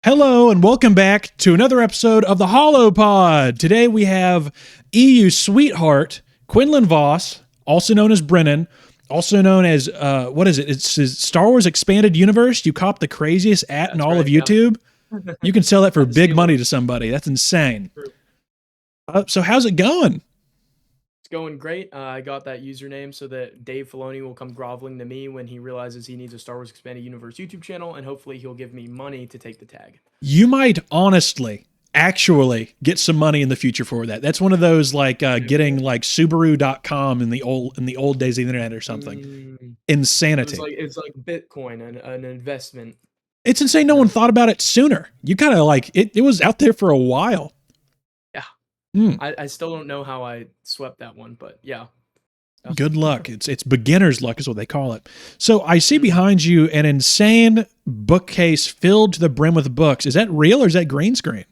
Hello and welcome back to another episode of the Holo Pod. Today we have EU sweetheart Quinlan Voss, also known as Brenan, also known as what is it? It's his Star Wars Expanded Universe. You cop the craziest in That's all of right, yeah. YouTube. You can sell that for Had to big steal money it. to somebody. That's insane. True. So how's it going? It's going great. I got that username so that Dave Filoni will come groveling to me when he realizes he needs a Star Wars Expanded Universe YouTube channel, and hopefully he'll give me money to take the tag. You might honestly actually get some money in the future for that. That's one of those like getting like Subaru.com in the old days of the internet or something. Mm, Insanity. it's like Bitcoin, an investment. It's insane no one thought about it sooner. You kind of like it was out there for a while. Yeah. Mm. I still don't know how I swept that one, but yeah. Good luck. It's beginner's luck is what they call it. So I see behind you an insane bookcase filled to the brim with books. Is that real or is that green screen?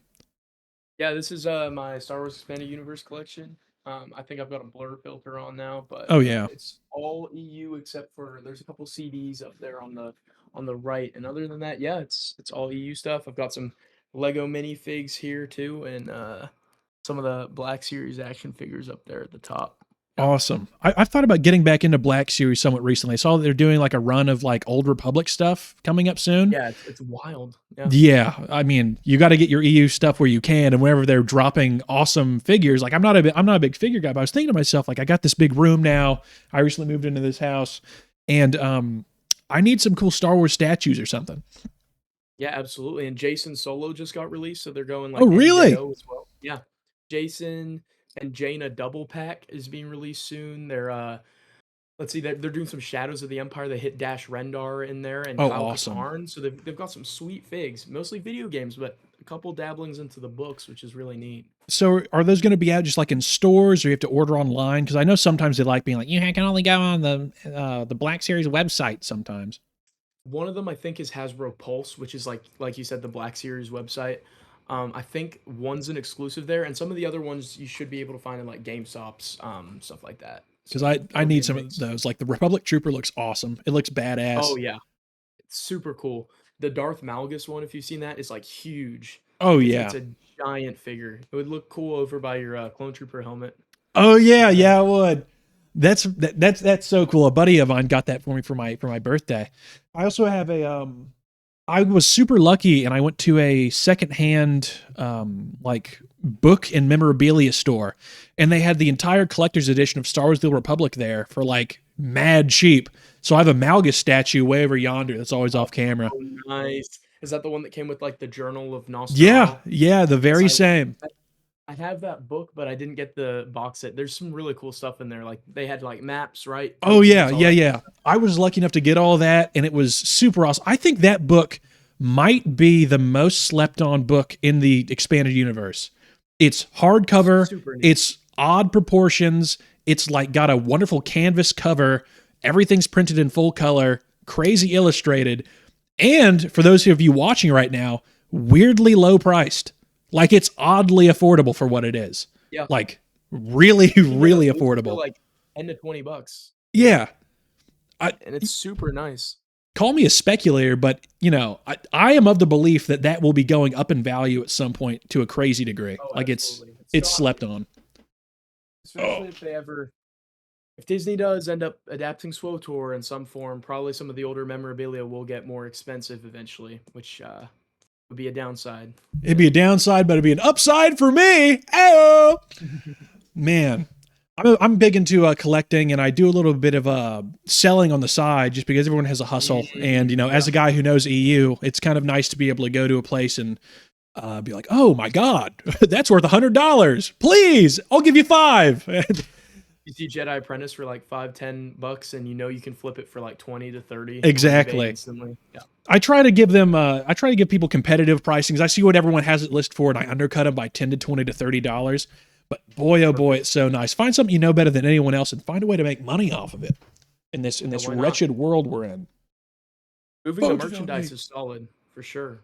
Yeah, this is my Star Wars Expanded Universe collection. I think I've got a blur filter on now, but Oh yeah. it's all EU except for there's a couple CDs up there on the right, and other than that, yeah, it's all EU stuff. I've got some Lego minifigs here too, and some of the Black Series action figures up there at the top. Yeah. Awesome. I've thought about getting back into Black Series somewhat recently. I saw that they're doing like a run of like Old Republic stuff coming up soon. Yeah, it's wild. Yeah. Yeah, I mean, you got to get your EU stuff where you can, and whenever they're dropping awesome figures, like I'm not a big figure guy, but I was thinking to myself, like I got this big room now. I recently moved into this house, and I need some cool Star Wars statues or something. Yeah, absolutely. And Jason Solo just got released, so they're going like Oh, really? NJO as well. Yeah. Jason and Jaina double pack is being released soon. They're let's see, they're doing some Shadows of the Empire. They hit Dash Rendar in there and Oh, Kyle awesome. Katarn. So they've got some sweet figs, mostly video games, but a couple dabblings into the books, which is really neat. So, are those going to be out just like in stores, or you have to order online? Because I know sometimes they like being like, you can only go on the Black Series website sometimes. One of them I think is Hasbro Pulse, which is like you said, the Black Series website. I think one's an exclusive there, and some of the other ones you should be able to find in like GameStops, stuff like that. Because So I it'll be need a some of mix. those. Like the Republic Trooper looks awesome. It looks Oh badass. yeah, it's super cool. The Darth Malgus one, if you've seen that, is like huge. Oh It's yeah. a giant figure. It would look cool over by your clone trooper helmet. Oh yeah, Yeah. yeah, it would. That's so cool. A buddy of mine got that for me for my birthday. I also have a I was super lucky and I went to a secondhand like book and memorabilia store and they had the entire collector's edition of Star Wars The Old Republic there for like mad cheap. So I have a Malgus statue way over yonder that's always off camera. Oh, nice. Is that the one that came with like the Journal of Yeah, Nostra? yeah, the Yes, very same. I have that book, but I didn't get the box set. There's some really cool stuff in there. Like they had like maps, right? Oh yeah, Posters, all yeah, that. yeah. I was lucky enough to get all that, and it was super awesome. I think that book might be the most slept on book in the expanded universe. It's hardcover, Super neat. it's odd proportions, it's like got a wonderful canvas cover, everything's printed in full color, crazy illustrated, and for those of you watching right now, weirdly low priced. Like it's oddly affordable for what it is. Yeah. Like really, You can get really a booth for affordable. like 10 to 20 bucks. Yeah. I, And it's super nice. call me a speculator, but you know, I am of the belief that that will be going up in value at some point to a crazy degree. Oh, Like absolutely. it's Still slept on. especially if Disney does end up adapting SWOTOR in some form, probably some of the older memorabilia will get more expensive eventually, which would be a downside. It'd be a downside, but it'd be an upside for me. Ayo! Man, I'm big into collecting, and I do a little bit of selling on the side, just because everyone has a hustle. And you know, as a guy who knows EU, it's kind of nice to be able to go to a place and be like, "Oh my God, that's worth $100. Please, I'll give you five." You see Jedi Apprentice for like $5-10, and you know you can flip it for like 20 to 30 on eBay Exactly. instantly. Yeah. I try to give them. I try to give people competitive pricings. I see what everyone has it listed for, and I undercut them by $10 to $20 to $30. But boy, oh boy, it's so nice. Find something you know better than anyone else, and find a way to make money off of it in this Why not? wretched world we're in. Moving the Vote for merchandise me. is solid for sure.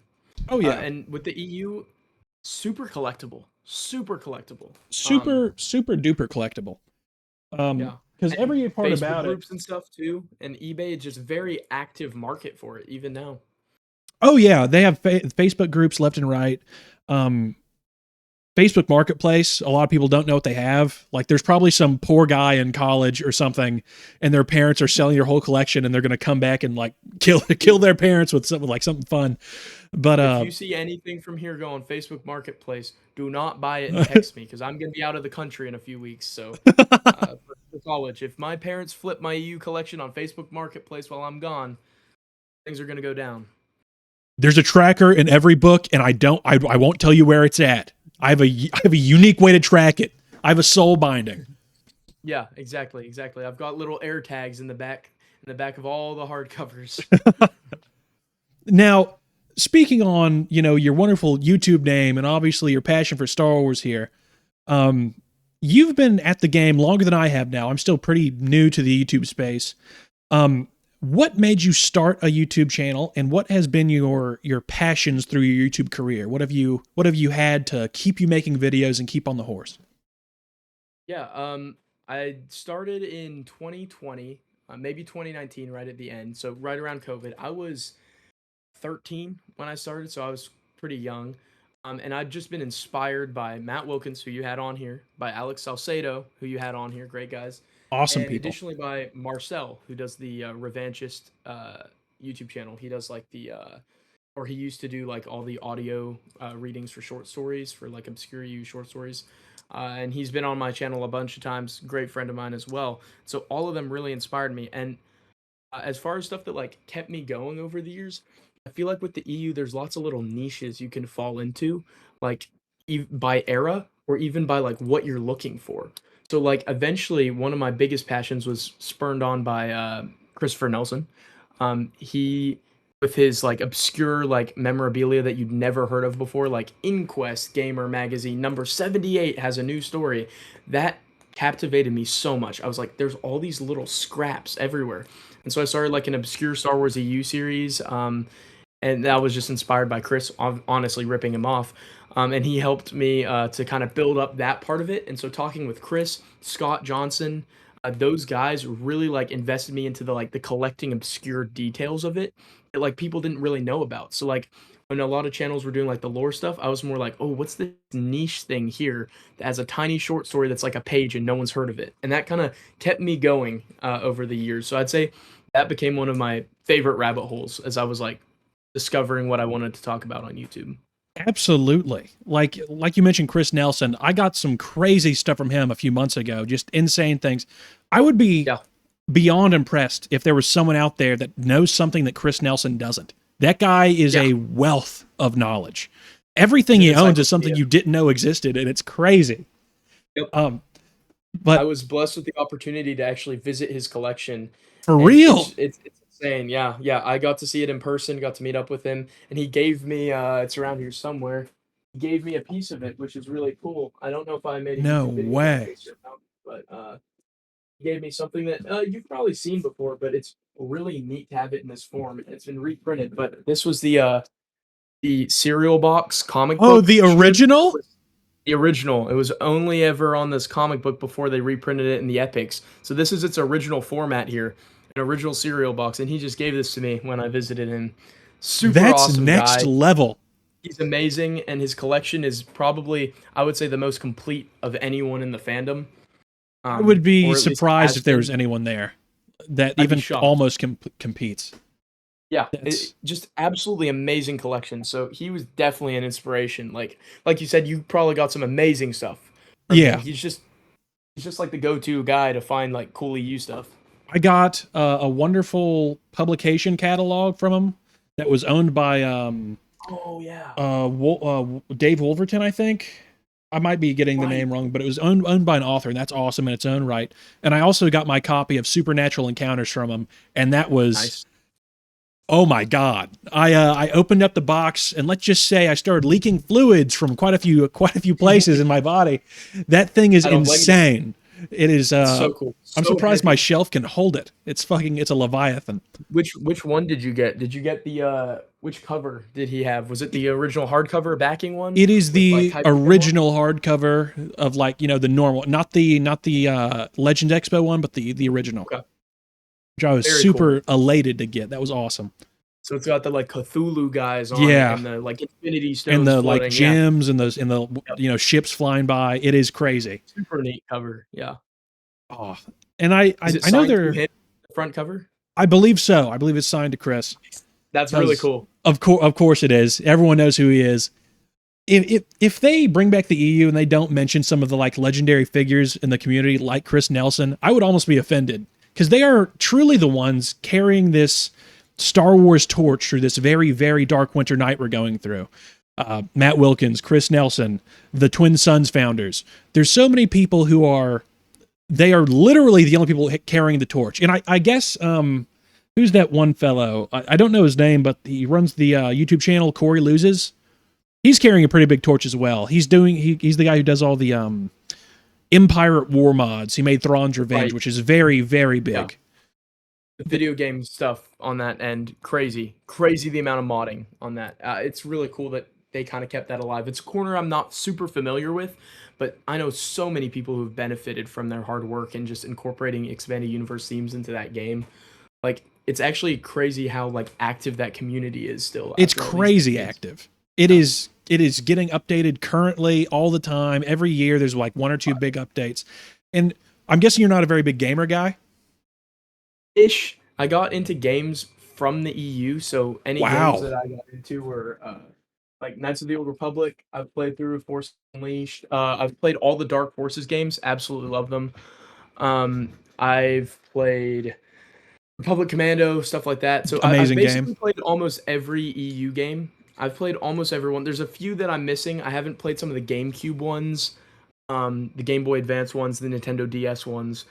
Oh yeah, And with the EU, super collectible, super collectible. super duper collectible. Yeah. Because And every part Facebook about it. groups and stuff too, and eBay is just very active market for it even now. Oh yeah, they have Facebook groups left and right. Um, Facebook Marketplace, a lot of people don't know what they have. Like, there's probably some poor guy in college or something, and their parents are selling your whole collection, and they're going to come back and like kill their parents with something fun. But If you see anything from here go on Facebook Marketplace, do not buy it and text me because I'm gonna be out of the country in a few weeks. So, for college, if my parents flip my EU collection on Facebook Marketplace while I'm gone, things are gonna go down. there's a tracker in every book, and I won't tell you where it's at. I have a unique way to track it. I have a soul binding. Yeah, exactly. I've got little air tags in the back of all the hardcovers. Now, speaking on, your wonderful YouTube name and obviously your passion for Star Wars here, um, you've been at the game longer than I have now. I'm still pretty new to the YouTube space. What made you start a YouTube channel, and what has been your passions through your YouTube career? What have you had to keep you making videos and keep on the horse? Yeah, I started in 2020, maybe 2019, right at the end. So right around COVID. I was 13 when I started, so I was pretty young. And I'd just been inspired by Matt Wilkins, who you had on here, by Alex Salcedo, who you had on here, great guys, Awesome and people. additionally by Marcel, who does the Revanchist YouTube channel. He does like or he used to do like all the audio readings for short stories, for like obscure U short stories. And he's been on my channel a bunch of times. Great friend of mine as well. So all of them really inspired me. And as far as stuff that like kept me going over the years, I feel like with the EU, there's lots of little niches you can fall into, like by era or even by like what you're looking for. So like eventually, one of my biggest passions was spurned on by Christopher Nelson. He with his like obscure like memorabilia that you'd never heard of before, like Inquest Gamer Magazine number 78 has a new story that captivated me so much. I was like, there's all these little scraps everywhere. And so I started like an obscure Star Wars EU series, and that was just inspired by Chris, honestly ripping him off. And he helped me to kind of build up that part of it. And so talking with Chris, Scott Johnson, those guys really like invested me into the collecting obscure details of it that like people didn't really know about. So like when a lot of channels were doing like the lore stuff, I was more like, oh, what's this niche thing here that has a tiny short story that's like a page and no one's heard of it? And that kind of kept me going over the years. So I'd say that became one of my favorite rabbit holes as I was like discovering what I wanted to talk about on YouTube. Absolutely. Like you mentioned Chris Nelson, I got some crazy stuff from him a few months ago, just insane things. I would be Yeah, beyond impressed if there was someone out there that knows something that Chris Nelson doesn't. That guy is yeah, a wealth of knowledge. Everything he's an he owns is something encyclopedia. you didn't know existed, and it's crazy. Yep. Um, I but was blessed with the opportunity to actually visit his collection, for and real, it's insane. Yeah. I got to see it in person, got to meet up with him, and he gave me it's around here somewhere. He gave me a piece of it, which is really cool. I don't know if I made a no YouTube video about way. this or not, but he gave me something that you've probably seen before, but it's really neat to have it in this form. It's been reprinted, but this was the cereal box comic Oh, book the strip. original? The original. It was only ever on this comic book before they reprinted it in the Epics. So this is its original format here, an original cereal box, and he just gave this to me when I visited him. Super That's awesome next guy. level. He's amazing, and his collection is probably, I would say, the most complete of anyone in the fandom, I would be or at least surprised has if there was been. anyone there that I'd be even shocked. almost competes. Yeah, That's just absolutely amazing collection. So he was definitely an inspiration. Like you said, you probably got some amazing stuff from him. yeah. He's just like the go-to guy to find like cool EU stuff. I got a wonderful publication catalog from him that was owned by Oh yeah. Dave Wolverton, I think. I might be getting the Right. name wrong, but it was owned by an author, and that's awesome in its own right. And I also got my copy of Supernatural Encounters from him, and that was, Nice. oh my god! I opened up the box, and let's just say I started leaking fluids from quite a few places in my body. That thing is I don't blame you. insane. It is. It's so cool. I'm So surprised my heavy. shelf can hold it. It's a Leviathan. Which one did you get? Did you get the which cover did he have? Was it the original hardcover backing one It is with like the hyperlink on? original hardcover of, like, the normal, not the Legend Expo one, but the original, Okay. which I was Very cool. super elated to get. That was awesome. So it's got the like Cthulhu guys on it Yeah, and the like Infinity and Stones the like floating. Yeah, gems and those and the yep. ships flying by. It is crazy. Super neat cover. Yeah. Oh, and I Is I, it I know signed to they're. him? The front cover. I believe so. I believe it's signed to Chris. That's really Because cool. of course it is. Everyone knows who he is. If they bring back the EU and they don't mention some of the like legendary figures in the community like Chris Nelson, I would almost be offended because they are truly the ones carrying this Star Wars torch through this very very dark winter night we're going through. Matt Wilkins, Chris Nelson, the Twin Suns founders. There's so many people who are they are literally the only people carrying the torch. And I guess who's that one fellow? I don't know his name, but he runs the YouTube channel Corey Loses. He's carrying a pretty big torch as well. He's the guy who does all the Empire at War mods. He made Thrawn's Revenge, Right. which is very very Yeah. big. The video game stuff on that end, crazy the amount of modding on that. It's really cool that they kind of kept that alive. It's a corner I'm not super familiar with, but I know so many people who've benefited from their hard work and just incorporating expanded universe themes into that game. Like it's actually crazy how like active that community is still. It's After all these crazy decades. active. It is getting updated currently all the time. Every year there's like one or two big updates. And I'm guessing you're not a very big gamer guy. Ish. I got into games from the EU, so any games Wow. that I got into were like Knights of the Old Republic. I've played through Force Unleashed. I've played all the Dark Forces games. Absolutely love them. I've played Republic Commando, stuff like that. So I've Amazing game. basically played almost every EU game. I've played almost everyone. There's a few that I'm missing. I haven't played some of the GameCube ones, the Game Boy Advance ones, the Nintendo DS ones,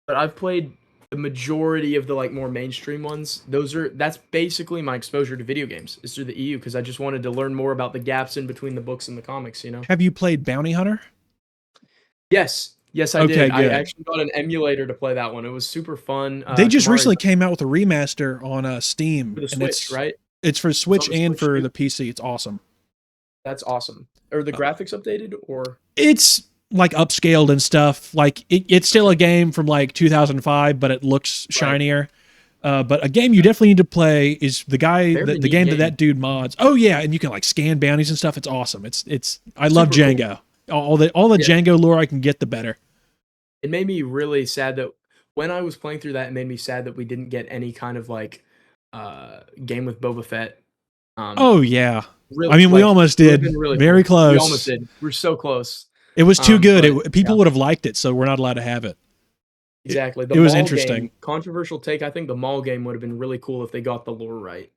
but I've played the majority of the like more mainstream ones. That's basically my exposure to video games is through the EU because I just wanted to learn more about the gaps in between the books and the comics. Have you played Bounty Hunter? Yes, I Okay, did. I good. actually got an emulator to play that one. It was super fun. They just Kamari recently came out with a remaster on for Steam, the and Switch, right? it's for It's on Switch the and Switch for too. the PC. It's awesome. That's awesome. Are the Uh, graphics updated or? it's like upscaled and stuff. Like it's still a game from like 2005, but it looks Right. shinier. But a game you definitely need to play is Very the neat game game. that dude mods. Oh yeah, and you can like scan bounties and stuff. It's awesome. It's I love Super cool. Django. All the Yeah. Django lore I can get, the better. It made me really sad that when I was playing through that, it made me sad that we didn't get any kind of like game with Boba Fett. Um, Oh yeah. really, I mean, we like almost it would have did. been really Very cool. We almost close. did. We're so close. It was too good. But People yeah, would have liked it, so we're not allowed to have it. exactly. The It was mall interesting. game, controversial take. I think the mall game would have been really cool if they got the lore right.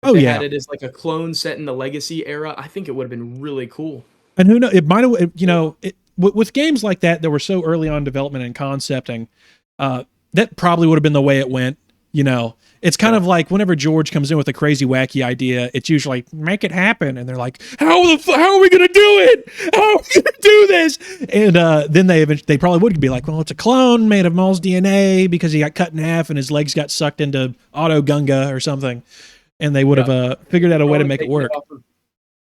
If Oh they had yeah. it as like a clone set in the Legacy era, I think it would have been really cool. And who knows? It might have, with games like that were so early on development and concepting, that probably would have been the way it went. It's kind Yeah. of like whenever George comes in with a crazy, wacky idea, it's usually like, make it happen. And they're like, how are we going to do it? How are we going to do this? And then they probably would be like, well, it's a clone made of Maul's DNA because he got cut in half and his legs got sucked into Auto Gunga or something. And they would Yeah. have figured out a way to Probably make it taking work. off of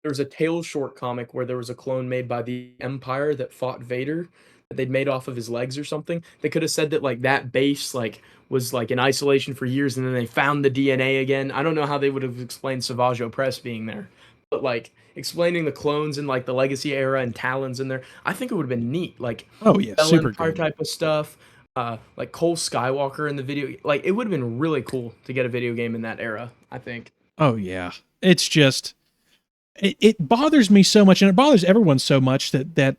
there was a Tales short comic where there was a clone made by the Empire that fought Vader that they'd made off of his legs or something. They could have said that like that base like was like in isolation for years and then they found the DNA again. I don't know how they would have explained Savage Opress being there. But like explaining the clones in like the Legacy era and Talons in there, I think it would have been neat. Like Oh, yeah. Bell Super Empire good. type of stuff. Like Cole Skywalker in the video, like it would have been really cool to get a video game in that era. I think. Oh, yeah. It's just. It bothers me so much, and it bothers everyone so much that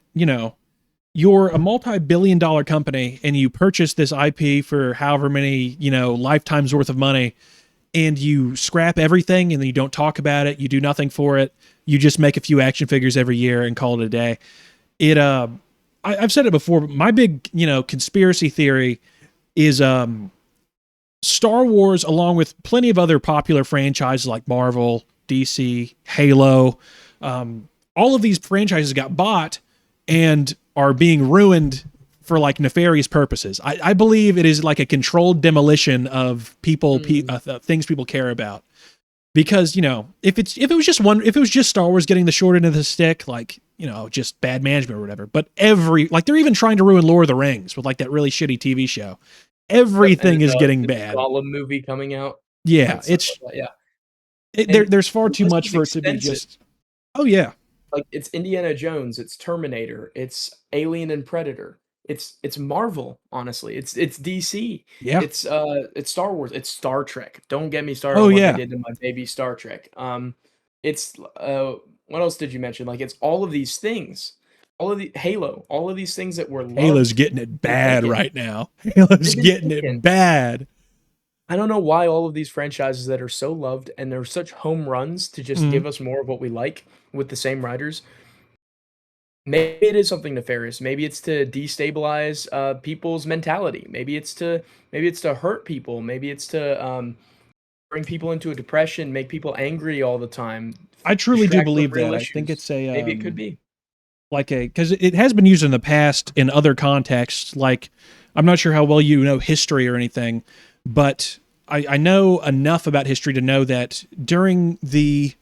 you're a multi-billion-dollar company and you purchase this IP for however many lifetimes worth of money, and you scrap everything and then you don't talk about it, you do nothing for it, you just make a few action figures every year and call it a day. I've said it before, but my big conspiracy theory is Star Wars, along with plenty of other popular franchises like Marvel, DC, Halo, all of these franchises got bought and are being ruined for like nefarious purposes. I believe it is like a controlled demolition of things people care about. Because if it was just Star Wars getting the short end of the stick, like just bad management or whatever. But they're even trying to ruin Lord of the Rings with like that really shitty TV show. Everything is getting bad. Gollum movie coming out. Yeah, And stuff it's like that, yeah. And there's far too the list much is for it to be extensive. just. Oh yeah, Like, it's Indiana Jones, it's Terminator, it's Alien and Predator. It's Marvel, honestly. It's DC. yeah. It's Star Wars, it's Star Trek. Don't get me started Oh on what they yeah. did to my baby Star Trek. It's what else did you mention? Like, it's all of these things. All of the Halo, all of these things that were Halo's loved, getting it been bad taken. right now. Halo's They've been getting taken. it bad. I don't know why all of these franchises that are so loved and they're such home runs to just Mm. give us more of what we like with the same writers. Maybe it is something nefarious. Maybe it's to destabilize people's mentality. Maybe it's to hurt people. Maybe it's to bring people into a depression, make people angry all the time, I truly do distract from believe real that. I think issues. it's a Maybe it could be. like a because it has been used in the past in other contexts. Like I'm not sure how well you know history or anything, but I know enough about history to know that during the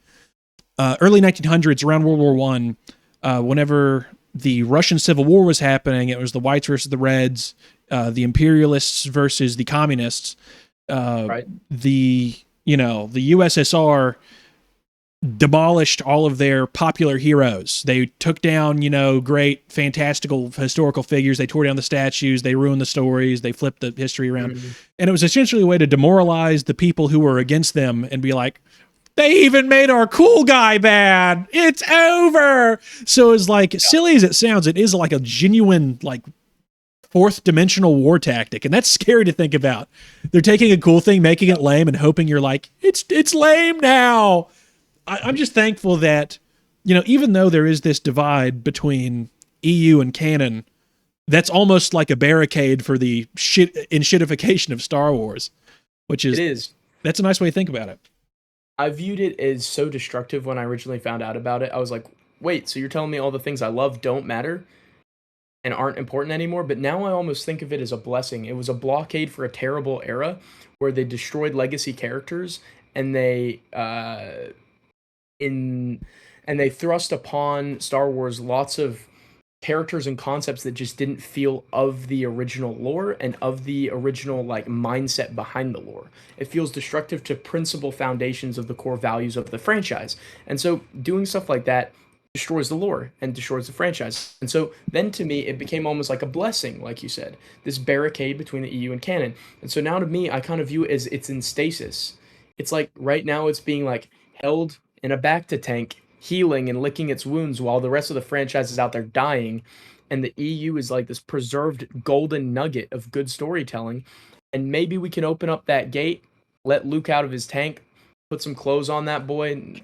early 1900s, around World War One, whenever the Russian Civil War was happening, it was the whites versus the reds, the imperialists versus the communists. Uh, Right. the the USSR demolished all of their popular heroes. They took down, great fantastical historical figures. They tore down the statues. They ruined the stories. They flipped the history around. Mhm. And it was essentially a way to demoralize the people who were against them and be like, they even made our cool guy bad. It's over. So it's like, silly as it sounds, it is like a genuine, like, fourth dimensional war tactic. And that's scary to think about. They're taking a cool thing, making it lame, and hoping you're like, it's lame now. I'm just thankful that, even though there is this divide between EU and canon, that's almost like a barricade for the shitification of Star Wars, which It is, is. that's a nice way to think about it. I viewed it as so destructive when I originally found out about it. I was like, wait, so you're telling me all the things I love don't matter and aren't important anymore? But now I almost think of it as a blessing. It was a blockade for a terrible era where they destroyed legacy characters and in they thrust upon Star Wars lots of characters and concepts that just didn't feel of the original lore and of the original like mindset behind the lore. It feels destructive to principal foundations of the core values of the franchise. And so doing stuff like that destroys the lore and destroys the franchise. And so then to me it became almost like a blessing, like you said, this barricade between the EU and canon. And so now to me I kind of view it as it's in stasis. It's like right now it's being like held in a bacta tank, healing and licking its wounds while the rest of the franchise is out there dying. And the EU is like this preserved golden nugget of good storytelling. And maybe we can open up that gate, let Luke out of his tank, put some clothes on that boy, and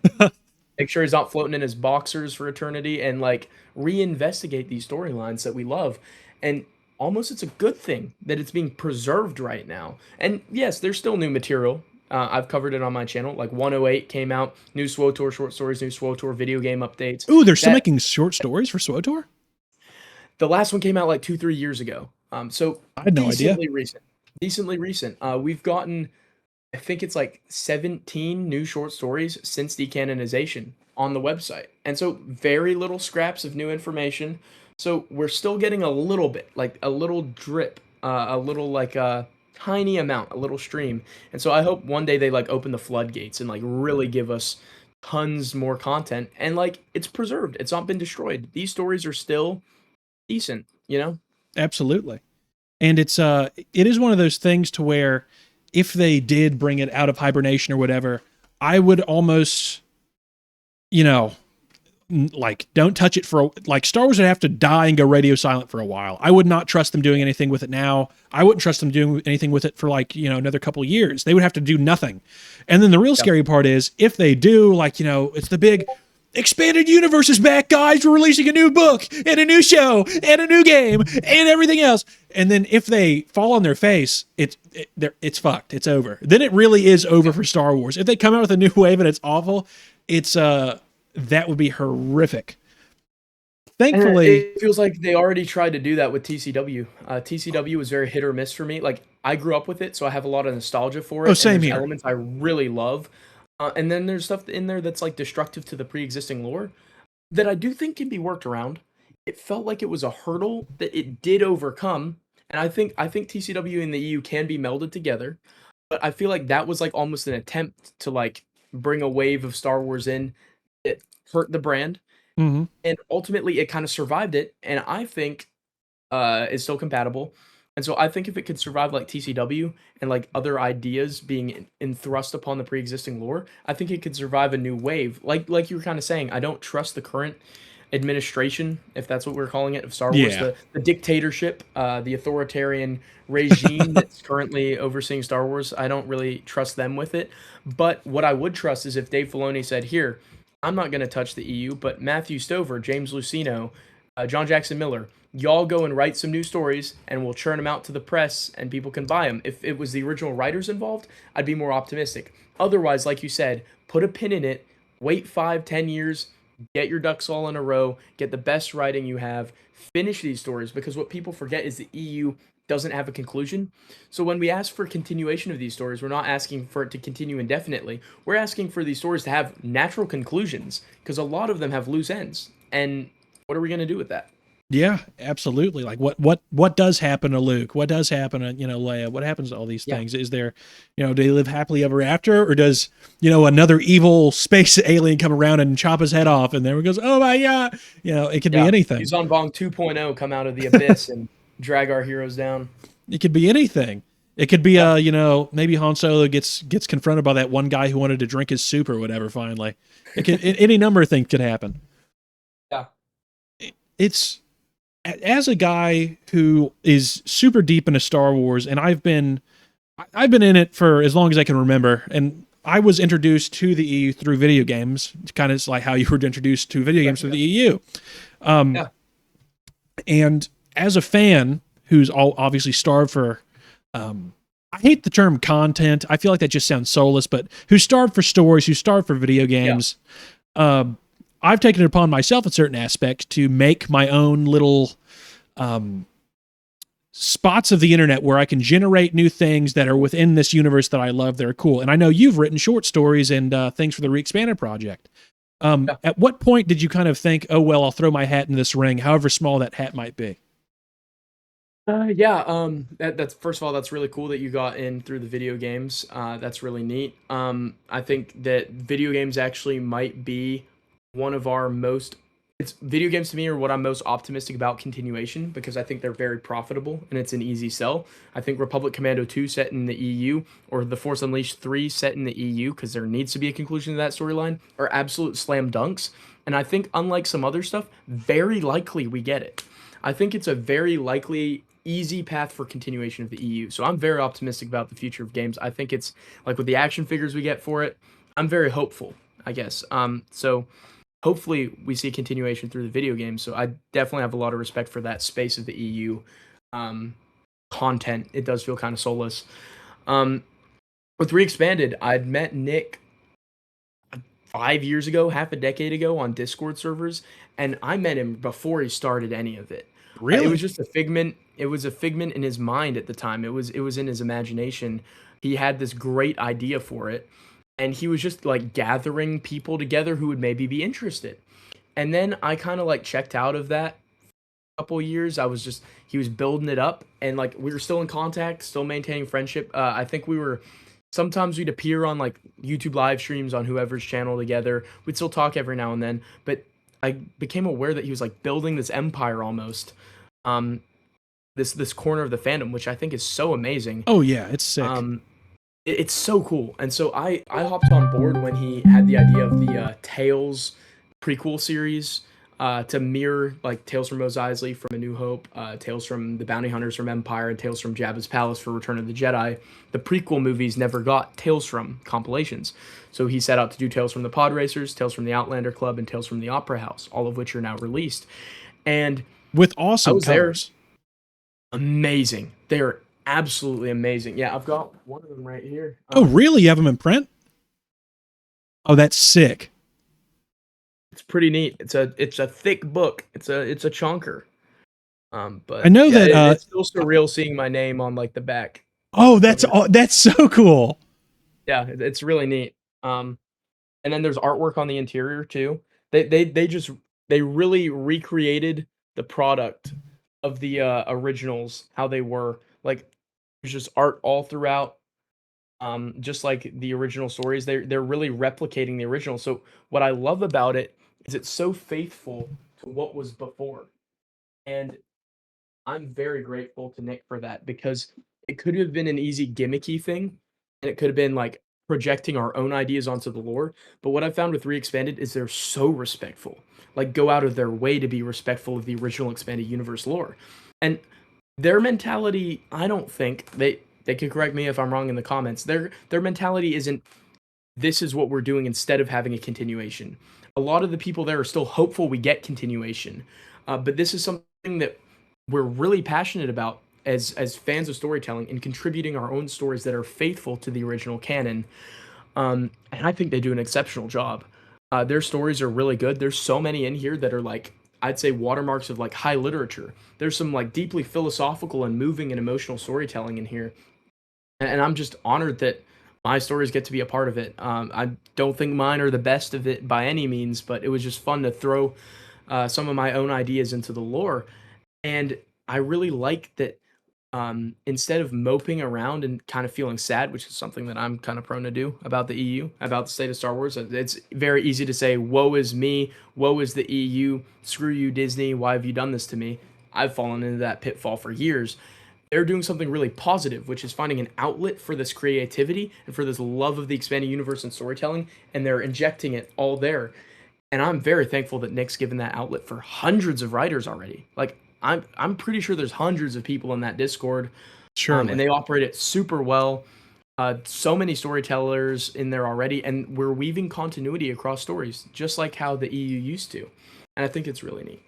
make sure he's not floating in his boxers for eternity, and like reinvestigate these storylines that we love. And almost it's a good thing that it's being preserved right now. And yes, there's still new material. I've covered it on my channel. Like 108 came out, new SWOTOR short stories, new SWOTOR video game updates. Ooh, they're still That making short stories for SWOTOR? the last one came out like 2-3 years ago. So I had no idea. decently recent. Decently recent. We've gotten, I think it's like 17 new short stories since decanonization on the website. And so very little scraps of new information. So we're still getting a little bit, like a little drip, a little like a tiny amount, a little stream. And so I hope one day they like open the floodgates and like really give us tons more content and like it's preserved. It's not been destroyed. These stories are still decent, you know? Absolutely. And it is one of those things to where if they did bring it out of hibernation or whatever, I would almost, like don't touch it for like Star Wars would have to die and go radio silent for a while. I would not trust them doing anything with it now. I wouldn't trust them doing anything with it for like, another couple of years. They would have to do nothing. And then the real scary part is if they do, like, it's the big expanded universe is back, guys. We're releasing a new book and a new show and a new game and everything else. And then if they fall on their face, it's fucked. It's over. Then it really is over for Star Wars. If they come out with a new wave and it's awful, it's that would be horrific. Thankfully, it feels like they already tried to do that with TCW. TCW was very hit or miss for me. Like I grew up with it, so I have a lot of nostalgia for it. oh, same and there's here. elements I really love, and then there's stuff in there that's like destructive to the pre-existing lore that I do think can be worked around. It felt like it was a hurdle that it did overcome, and I think TCW and the EU can be melded together. But I feel like that was like almost an attempt to like bring a wave of Star Wars in. It hurt the brand, Mhm. and ultimately it kind of survived it. And I think is still compatible. And so I think if it could survive like TCW and like other ideas being thrust upon the pre-existing lore, I think it could survive a new wave. Like you were kind of saying, I don't trust the current administration, if that's what we're calling it, of Star Wars, Yeah. the dictatorship, the authoritarian regime that's currently overseeing Star Wars. I don't really trust them with it. But what I would trust is if Dave Filoni said, "Here, I'm not going to touch the EU, but Matthew Stover, James Luceno, John Jackson Miller, y'all go and write some new stories, and we'll churn them out to the press, and people can buy them." If it was the original writers involved, I'd be more optimistic. Otherwise, like you said, put a pin in it, wait 5, 10 years, get your ducks all in a row, get the best writing you have, finish these stories, because what people forget is the EU doesn't have a conclusion. So when we ask for continuation of these stories, we're not asking for it to continue indefinitely. We're asking for these stories to have natural conclusions, because a lot of them have loose ends. And what are we going to do with that? Yeah, absolutely. Like what does happen to Luke? What does happen to, Leia? What happens to all these Yeah. things? Is there, do they live happily ever after, or does, another evil space alien come around and chop his head off, and then it goes, "Oh my God." It could be Yeah. anything. Yuzon Vong 2.0 come out of the abyss and drag our heroes down. It could be anything. It could be Yeah. maybe Han Solo gets confronted by that one guy who wanted to drink his soup or whatever finally. Any number of things could happen. Yeah. It's as a guy who is super deep into Star Wars, and I've been in it for as long as I can remember, and I was introduced to the EU through video games, kind of like how you were introduced to video games through the EU. Yeah. And as a fan who's obviously starved for, I hate the term content. I feel like that just sounds soulless, but who's starved for stories, who's starved for video games. I've taken it upon myself in certain aspects to make my own little spots of the internet where I can generate new things that are within this universe that I love, that are cool. And I know you've written short stories and things for the Re-Expanded project. Yeah. At what point did you kind of think, "Oh, well, I'll throw my hat in this ring, however small that hat might be"? Yeah, that's first of all, that's really cool that you got in through the video games. That's really neat. I think that video games actually might be one of our most. It's video games to me are what I'm most optimistic about continuation, because I think they're very profitable and it's an easy sell. I think Republic Commando 2 set in the EU, or The Force Unleashed 3 set in the EU, because there needs to be a conclusion to that storyline, are absolute slam dunks. And I think, unlike some other stuff, very likely we get it. I think it's a very likely easy path for continuation of the EU. So I'm very optimistic about the future of games. I think it's like with the action figures we get for it, I'm very hopeful, I guess. So hopefully we see a continuation through the video games. So I definitely have a lot of respect for that space of the EU content. It does feel kind of soulless. With Re-Expanded, I'd met Nick 5 years ago, half a decade ago on Discord servers, and I met him before he started any of it. It was Really? just a figment. It was a figment in his mind at the time. It was in his imagination. He had this great idea for it, and he was just like gathering people together who would maybe be interested. And then I kind of like checked out of that couple years. He was building it up, and like we were still in contact, still maintaining friendship. I think we were sometimes we'd appear on like YouTube live streams on whoever's channel together. We'd still talk every now and then, but I became aware that he was like building this empire almost. Um, this corner of the fandom, which I think is so amazing. Oh yeah, it's sick. It's so cool. And so I hopped on board when he had the idea of the Tales prequel series, to mirror like Tales from Mos Eisley from A New Hope, Tales from the Bounty Hunters from Empire, and Tales from Jabba's Palace for Return of the Jedi. The prequel movies never got Tales from compilations. So he set out to do Tales from the Pod Racers, Tales from the Outlander Club, and Tales from the Opera House, all of which are now released. And With I awesome was there. covers. Amazing. They're absolutely amazing. Yeah, I've got one of them right here. Oh, really? You have them in print? Oh, that's sick. It's pretty neat. It's a thick book. It's a chunker. I But know yeah, that. it's still surreal seeing my name on like the back. Oh, Of it. that's so cool. Yeah, it's really neat. And then there's artwork on the interior too. They really recreated the product of the originals, how they were. Like there's just art all throughout. just like the original stories, they're really replicating the original. So what I love about it is it's so faithful to what was before, and I'm very grateful to Nick for that because it could have been an easy gimmicky thing, and it could have been like projecting our own ideas onto the lore. But what I found with Re-Expanded is they're so respectful, like go out of their way to be respectful of the original expanded universe lore, and their mentality. I don't think they can correct me if I'm wrong in the comments. Their mentality isn't this is what we're doing instead of having a continuation. A lot of the people there are still hopeful we get continuation, but this is something that we're really passionate about as fans of storytelling and contributing our own stories that are faithful to the original canon. And I think they do an exceptional job. Their stories are really good. There's so many in here that are like I'd say watermarks of like high literature. There's some like deeply philosophical and moving and emotional storytelling in here, and I'm just honored that my stories get to be a part of it. I don't think mine are the best of it by any means, but it was just fun to throw some of my own ideas into the lore. And I really like that instead of moping around and kind of feeling sad, which is something that I'm kind of prone to do about the EU, about the state of Star Wars, it's very easy to say, woe is me, woe is the EU, screw you, Disney, why have you done this to me? I've fallen into that pitfall for years. They're doing something really positive, which is finding an outlet for this creativity and for this love of the expanding universe and storytelling, and they're injecting it all there. And I'm very thankful that Nick's given that outlet for hundreds of writers already. Like I'm pretty sure there's hundreds of people in that Discord, Sure. and they operate it super well. So many storytellers in there already, and we're weaving continuity across stories, just like how the EU used to. And I think it's really neat.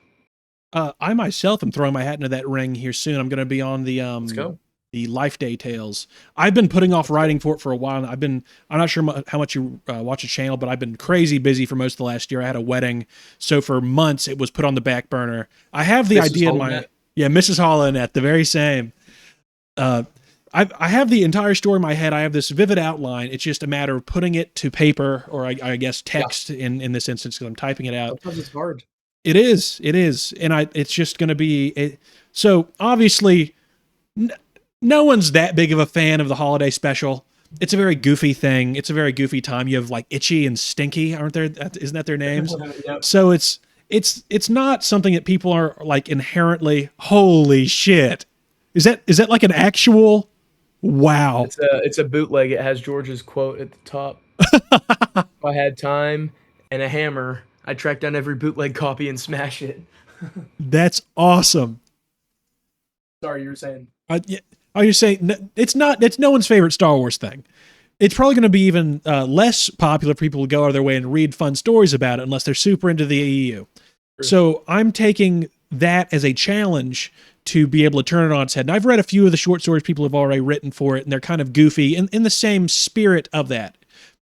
I myself am throwing my hat into that ring here soon. I'm going to be on Let's go. the Life Day Tales. I've been putting off writing for it for a while. I'm not sure how much you watch the channel, but I've been crazy busy for most of the last year. I had a wedding, so for months it was put on the back burner. I have the idea in my Mrs. Holland, the very same. I have the entire story in my head. I have this vivid outline. It's just a matter of putting it to paper, or I guess text in this instance because I'm typing it out. Because it's hard. It is, and it's just going to be so obviously. No one's that big of a fan of the holiday special. It's a very goofy thing. It's a very goofy time. You have like Itchy and Stinky, aren't there? Isn't that their names? Yep. So it's not something that people are like inherently. Holy shit! Is that like an actual? Wow! It's a bootleg. It has George's quote at the top. If I had time and a hammer, I'd track down every bootleg copy and smash it. That's awesome. Sorry, you were saying. Yeah. Oh, you're saying it's not? It's no one's favorite Star Wars thing. It's probably going to be even less popular for people to go out of their way and read fun stories about it unless they're super into the EU. Sure. So I'm taking that as a challenge to be able to turn it on its head. And I've read a few of the short stories people have already written for it, and they're kind of goofy in the same spirit of that.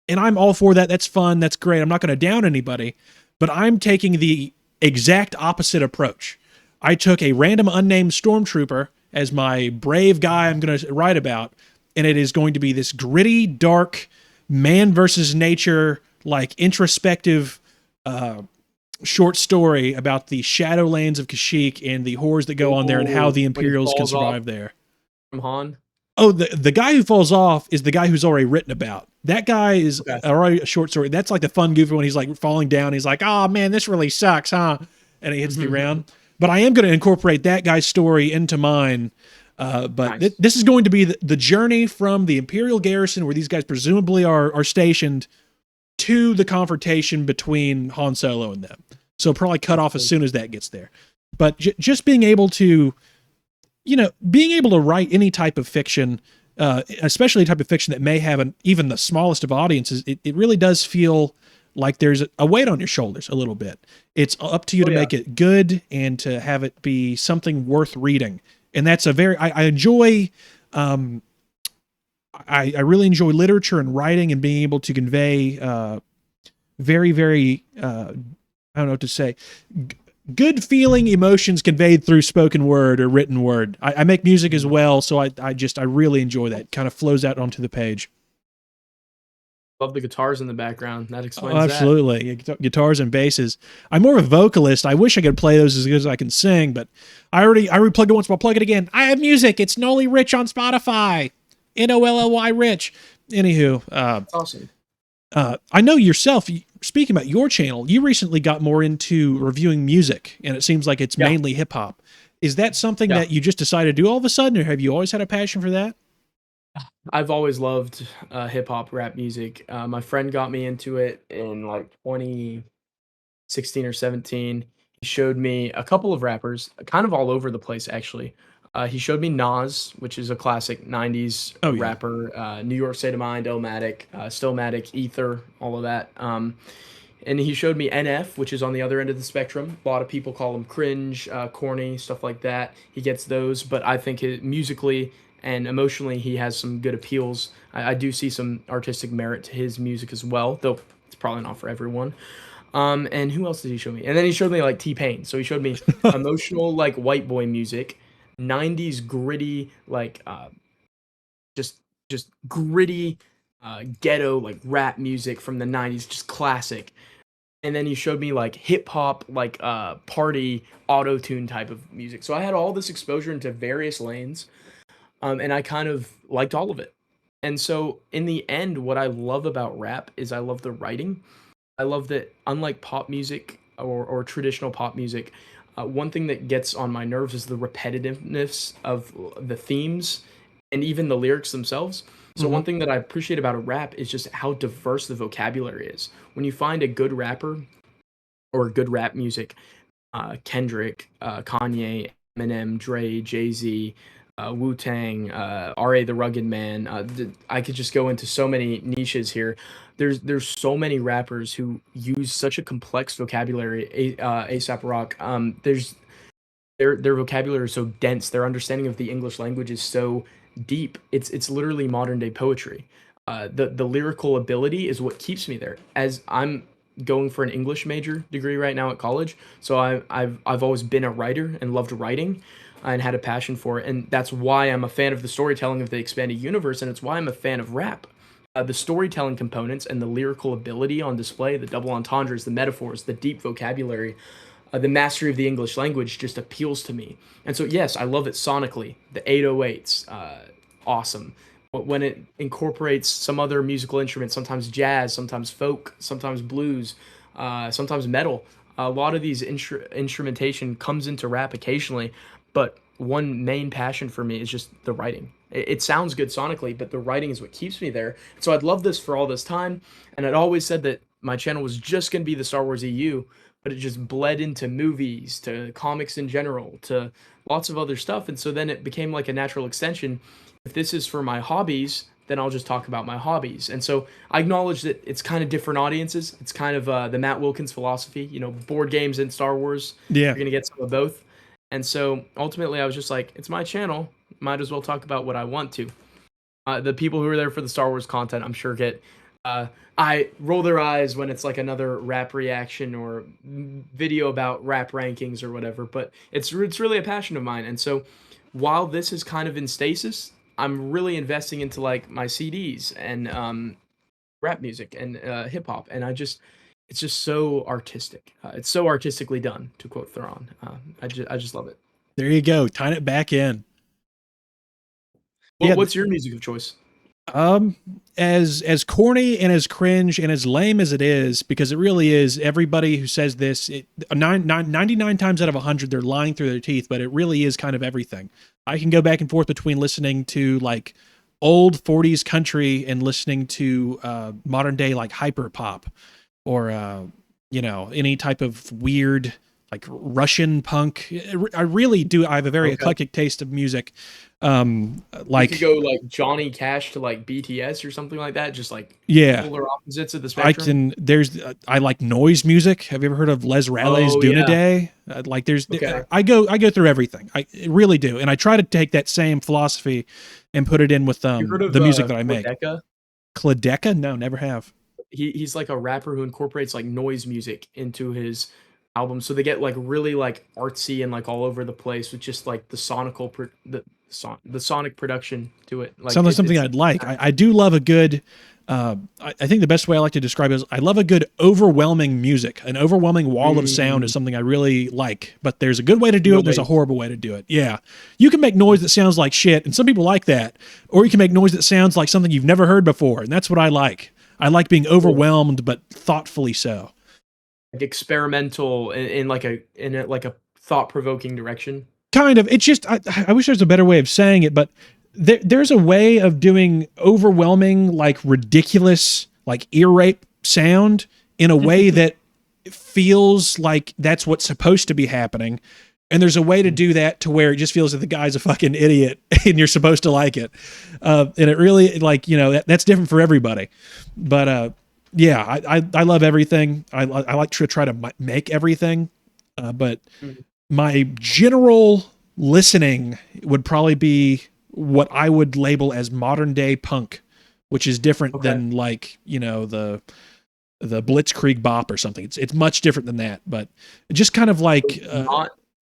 And I'm all for that. That's fun. That's great. I'm not going to down anybody, but I'm taking the exact opposite approach. I took a random unnamed stormtrooper as my brave guy I'm going to write about, and it is going to be this gritty, dark, man versus nature, like introspective short story about the Shadowlands of Kashyyyk and the horrors that go on there and how the Imperials can survive there. From Han? Oh, the guy who falls off is the guy who's already written about. That guy is already a short story. That's like the fun goofy when he's like falling down. He's like, oh man, this really sucks, huh? And he hits the ground. But I am going to incorporate that guy's story into mine. But nice. This is going to be the journey from the Imperial garrison, where these guys presumably are stationed, to the confrontation between Han Solo and them. So probably cut off as soon as that gets there. But just being able to, being able to write any type of fiction, especially a type of fiction that may have even the smallest of audiences, it really does feel like there's a weight on your shoulders a little bit. It's up to you to make it good and to have it be something worth reading. And that's I enjoy, I really enjoy literature and writing and being able to convey very, very, I don't know what to say, good feeling emotions conveyed through spoken word or written word. I make music as well, so I really enjoy that. It kind of flows out onto the page. Love the guitars in the background. That explains absolutely. That. Guitars and basses. I'm more of a vocalist. I wish I could play those as good as I can sing, but I replugged it once, but I'll plug it again. I have music. It's Nolly Rich on Spotify. NOLLY Rich. Anywho, That's awesome. I know yourself. Speaking about your channel, you recently got more into reviewing music, and it seems like it's Yeah, mainly hip hop. Is that something yeah. that you just decided to do all of a sudden, or have you always had a passion for that? I've always loved hip hop, rap music. My friend got me into it in like 2016 or 17. He showed me a couple of rappers, kind of all over the place actually. He showed me Nas, which is a classic 90s Oh yeah. rapper, New York State of Mind, Illmatic, Stillmatic, Ether, all of that. And he showed me NF, which is on the other end of the spectrum. A lot of people call him cringe, corny, stuff like that. He gets those, but I think musically and emotionally, he has some good appeals. I do see some artistic merit to his music as well, though it's probably not for everyone. And who else did he show me? And then he showed me like T-Pain. So he showed me emotional, like white boy music, 90s gritty, like just just gritty, ghetto like rap music from the 90s, just classic. And then he showed me like hip hop, like party auto tune type of music. So I had all this exposure into various lanes, and I kind of liked all of it. And so in the end, what I love about rap is I love the writing. I love that unlike pop music or traditional pop music, one thing that gets on my nerves is the repetitiveness of the themes and even the lyrics themselves. So Hmm. one thing that I appreciate about a rap is just how diverse the vocabulary is. When you find a good rapper or good rap music, Kendrick, Kanye, Eminem, Dre, Jay Z, Wu Tang, R.A. the Rugged Man. I could just go into so many niches here. There's so many rappers who use such a complex vocabulary. ASAP Rock. There's their vocabulary is so dense. Their understanding of the English language is so deep. It's literally modern day poetry. The lyrical ability is what keeps me there. As I'm going for an English major degree right now at college, so I've always been a writer and loved writing, and had a passion for it, and that's why I'm a fan of the storytelling of the expanded universe, and it's why I'm a fan of rap. The storytelling components and the lyrical ability on display, the double entendres, the metaphors, the deep vocabulary, the mastery of the English language just appeals to me. And so, yes, I love it sonically. The 808s, awesome. But when it incorporates some other musical instrument, sometimes jazz, sometimes folk, sometimes blues, sometimes metal, a lot of these instrumentation comes into rap occasionally. But one main passion for me is just the writing. It sounds good sonically, but the writing is what keeps me there. So I'd love this for all this time. And I'd always said that my channel was just going to be the Star Wars EU, but it just bled into movies, to comics in general, to lots of other stuff. And so then it became like a natural extension. If this is for my hobbies, then I'll just talk about my hobbies. And so I acknowledge that it's kind of different audiences. It's kind of the Matt Wilkins philosophy, board games and Star Wars. Yeah. You're going to get some of both. And so ultimately, I was just like, it's my channel. Might as well talk about what I want to. The people who are there for the Star Wars content, I'm sure, get uh, I roll their eyes when it's like another rap reaction or video about rap rankings or whatever. But it's really a passion of mine, and so while this is kind of in stasis, I'm really investing into like my CDs and rap music and hip hop, and it's just so artistic. It's so artistically done, to quote Theron. I just love it. There you go. Tying it back in. What Yeah. what's your music of choice? Um, as corny and as cringe and as lame as it is, because it really is. Everybody who says this, 99 times out of 100, they're lying through their teeth. But it really is kind of everything. I can go back and forth between listening to like old '40s country and listening to modern day like hyper pop, or any type of weird like Russian punk. I really do. I have a very Okay. eclectic taste of music. You could Like, go like Johnny Cash to like BTS or something like that, just like yeah, polar opposites of the I spectrum. can. There's. I like noise music. Have you ever heard of Les Rally's Oh Duna yeah. Day? Like, Okay. I go through everything. I really do, and I try to take that same philosophy and put it in with You heard of the music that I make. Quadeca? Kladeca? No, never have. He's like a rapper who incorporates like noise music into his albums, so they get like really like artsy and like all over the place with just like the the sonic production to it. Like Sounds like something it's I'd like. I do love a good. I think the best way I like to describe it is I love a good overwhelming music. An overwhelming wall of sound is something I really like. But there's a good way to do it. There's a horrible way to do it. Yeah, you can make noise that sounds like shit, and some people like that. Or you can make noise that sounds like something you've never heard before, and that's what I like. I like being overwhelmed, but thoughtfully so. like experimental in like a thought provoking direction. Kind of. It's just I wish there's a better way of saying it, but there's a way of doing overwhelming, like ridiculous, like ear rape sound in a way that feels like that's what's supposed to be happening. And there's a way to do that to where it just feels that the guy's a fucking idiot and you're supposed to like it. And it really, like, you know, that's different for everybody. But yeah, I love everything. I like to try to make everything. But my general listening would probably be what I would label as modern day punk, which is different than, like, you know, the Blitzkrieg bop or something. It's much different than that, but just kind of like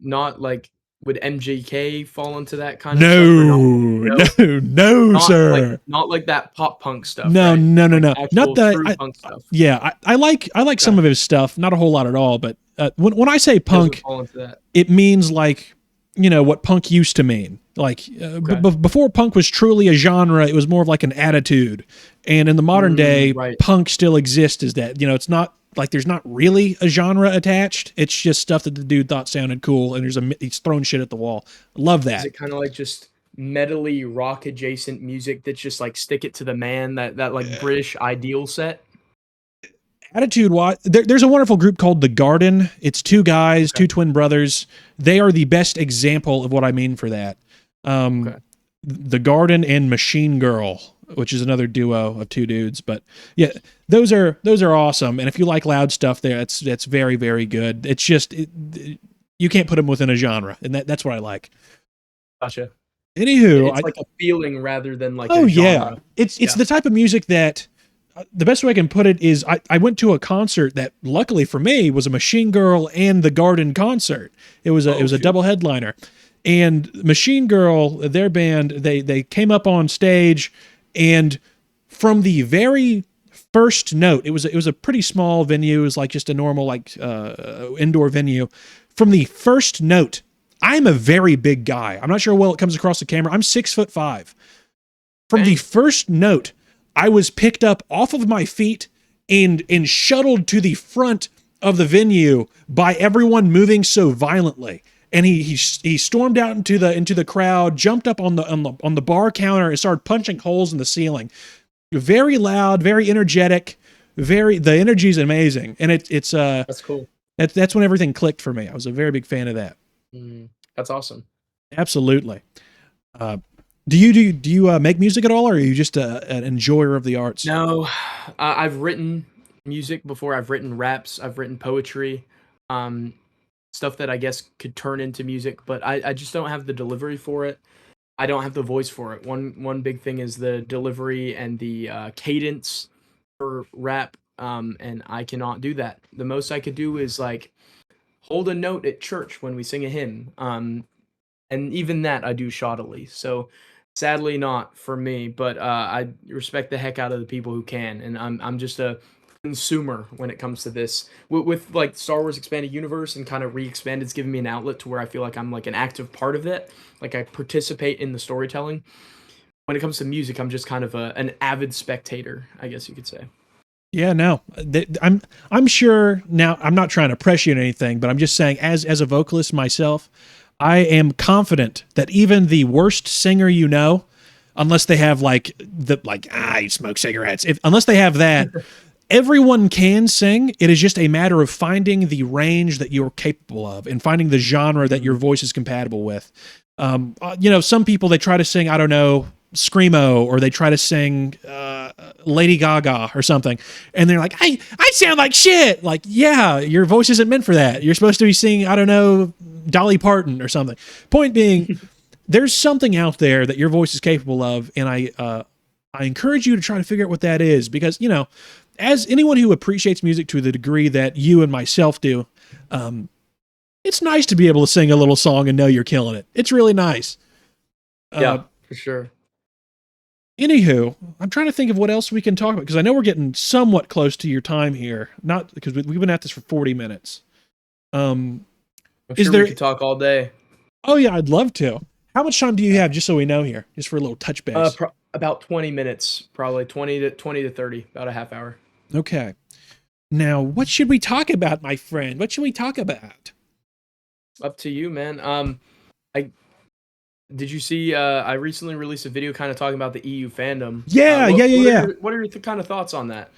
not like, would MGK fall into that kind of stuff? No, sir. Not like that pop punk stuff. No, right? no, Like not that. punk stuff. Yeah, I like some of his stuff, not a whole lot at all. But when I say punk, it means, like, you know, what punk used to mean. Like before punk was truly a genre, it was more of like an attitude. And in the modern day, punk still exists as that. You know, it's not like there's not really a genre attached. It's just stuff that the dude thought sounded cool, and he's throwing shit at the wall. Love that. Is it kind of like just metally rock adjacent music that's just like stick it to the man, that like British ideal set? Attitude wise, there's a wonderful group called The Garden. It's two guys, two twin brothers. They are the best example of what I mean for that. The Garden and Machine Girl, which is another duo of two dudes. But yeah, those are awesome. And if you like loud stuff, that's very, very good. It's just you can't put them within a genre, and that's what I like. Gotcha. Anywho, it's like a feeling rather than like a genre. Yeah, it's the type of music that. The best way I can put it is I went to a concert that, luckily for me, was a Machine Girl and The Garden concert. It was a double headliner, and Machine Girl, their band, they came up on stage, and from the very first note, it was a pretty small venue. It was like just a normal, like, indoor venue. From the first note, I'm a very big guy. I'm not sure how well it comes across the camera. I'm 6'5". From the first note, I was picked up off of my feet and shuttled to the front of the venue by everyone moving so violently. And he stormed out into the crowd, jumped up on the bar counter, and started punching holes in the ceiling. Very loud, very energetic, the energy is amazing, and it's that's cool. That's when everything clicked for me. I was a very big fan of that. That's awesome. Absolutely. Do you make music at all, or are you just an enjoyer of the arts? No, I've written music before. I've written raps. I've written poetry, stuff that I guess could turn into music, but I just don't have the delivery for it. I don't have the voice for it. One big thing is the delivery and the cadence for rap, and I cannot do that. The most I could do is like hold a note at church when we sing a hymn, and even that I do shoddily. So. Sadly, not for me, but I respect the heck out of the people who can, and I'm just a consumer when it comes to this. With like Star Wars Expanded Universe and kind of re-expanded, it's given me an outlet to where I feel like I'm like an active part of it, like I participate in the storytelling. When it comes to music, I'm just kind of an avid spectator, I guess you could say. Yeah, no, I'm sure now. I'm not trying to press you on anything, but I'm just saying, as a vocalist myself, I am confident that even the worst singer you know, unless they have you smoke cigarettes, unless they have that, everyone can sing. It is just a matter of finding the range that you're capable of and finding the genre that your voice is compatible with. You know, some people, they try to sing, I don't know, Screamo, or they try to sing Lady Gaga or something, and they're like, I sound like shit. Like, yeah, your voice isn't meant for that. You're supposed to be singing, I don't know, Dolly Parton or something. Point being, there's something out there that your voice is capable of, and I encourage you to try to figure out what that is, because, you know, as anyone who appreciates music to the degree that you and myself do, it's nice to be able to sing a little song and know you're killing it. It's really nice. Uh, Yeah, for sure. Anywho, I'm trying to think of what else we can talk about because I know we're getting somewhat close to your time here. Not because we've been at this for 40 minutes. Um, I'm is sure we there? could talk all day. Oh yeah, I'd love to. How much time do you have, just so we know here, just for a little touch base? About 20 minutes, probably 20 to 30, about a half hour. Okay. Now, what should we talk about, my friend? What should we talk about? Up to you, man. I did you see? I recently released a video kind of talking about the EU fandom. Yeah, yeah, yeah, yeah. What are your kind of thoughts on that?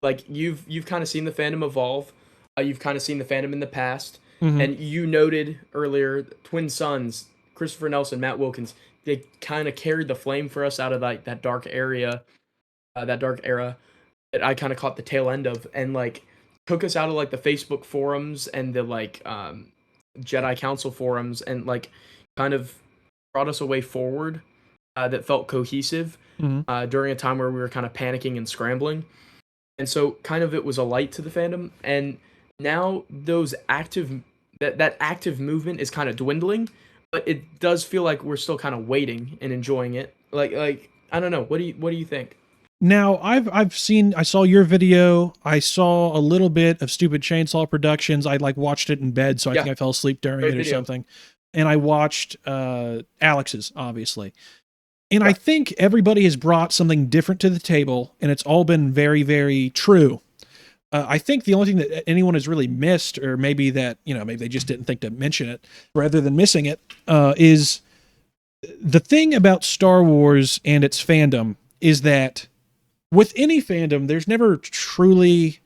Like you've kind of seen the fandom evolve. You've kind of seen the fandom in the past, Hmm. and you noted earlier twin sons, Christopher Nelson, Matt Wilkins. They kind of carried the flame for us out of like that dark area, that dark era that I kind of caught the tail end of, and like took us out of like the Facebook forums and the like Jedi Council forums, and like kind of brought us a way forward that felt cohesive Hmm. during a time where we were kind of panicking and scrambling. And so kind of it was a light to the fandom, and now those active that active movement is kind of dwindling, but it does feel like we're still kind of waiting and enjoying it. Like I don't know. What do you think? Now, I saw your video. I saw a little bit of Stupid Chainsaw Productions. I like watched it in bed, so I Yeah, think I fell asleep during great it or video. something. And I watched Alex's, obviously. And I Yeah, think everybody has brought something different to the table, and it's all been very, very true. I think the only thing that anyone has really missed, or maybe that, maybe they just didn't think to mention it rather than missing it, is the thing about Star Wars and its fandom is that with any fandom, there's never truly